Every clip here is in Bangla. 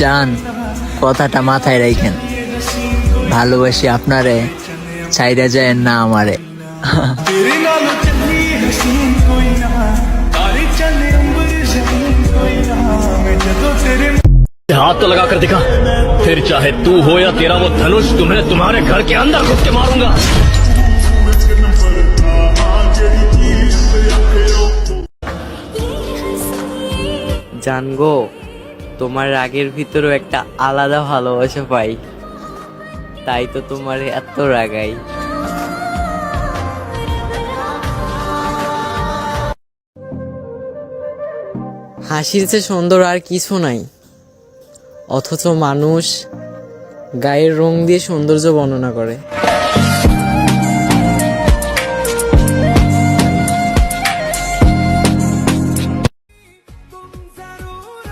জান, কথাটা মাথায় রাখেন, ভালোবাসি আপনারে, ছাইরা যায় না আমারে। हाथ तो लगा कर दिखा, फिर चाहे तू हो या तेरा वो धनुष, तुम्हें तुम्हारे घर के अंदर घुस के मारूंगा। জানগো, তোমার রাগের ভিতরেও একটা আলাদা ভালোবাসা পাই, তাই তো তোমার এত রাগাই। হাসির চেয়ে সুন্দর আর কিছু নাই, অথচ মানুষ গায়ের রং দিয়ে সৌন্দর্য বর্ণনা করে।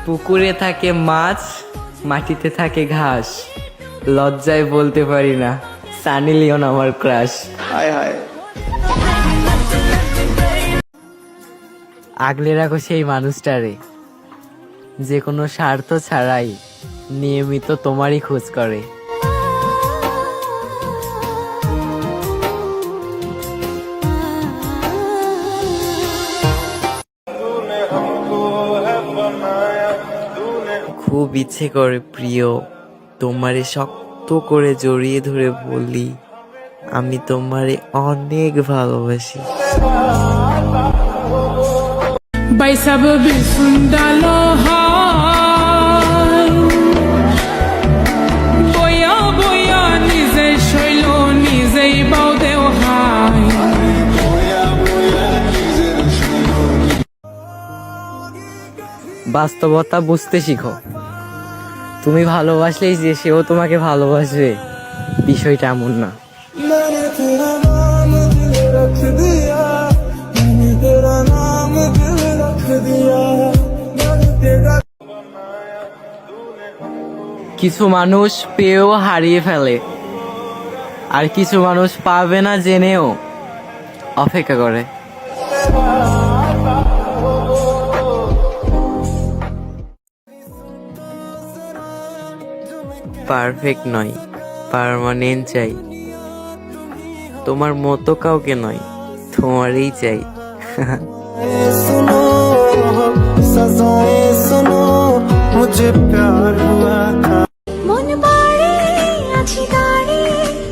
পুকুরে থাকে মাছ, মাটিতে থাকে ঘাস, লজ্জায় বলতে পারি না সানি লিওন আমার ক্রাশ। আগলে রাখো সেই মানুষটারে, যে কোনো স্বার্থ ছাড়াই নিয়মিত তোমারই খোঁজ করে। খুব ইচ্ছে করে প্রিয়, তোমারে শক্ত করে জড়িয়ে ধরে বলি, আমি তোমারে অনেক ভালোবাসি। বাইসাব বিসুন্দালো হাই, বয়া বয়া নিজে শৈল নিজেই বাউ দেও হাই। বাস্তবতা বুঝতে শিখো, তুমি ভালোবাসলেই যে সেও তোমাকে ভালোবাসবে, বিষয়টা এমন না। কিছু মানুষ পেয়েও হারিয়ে ফেলে, আর কিছু মানুষ পাবে না জেনেও অপেক্ষা করে। পারফেক্ট নয়, পার্মানেন্ট চাই, তোমার মতো কাউকে নয়, তোমারই চাই। सुनो सजाएं सुनो, मुझे प्यार हुआ था। মন বাড়ে আছি দাঁড়ে,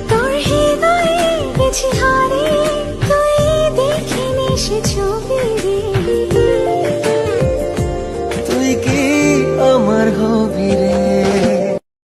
তোর হৃদয়ে গেছি হারে, তুই দেখিনি সে ছবি রে। তুই কি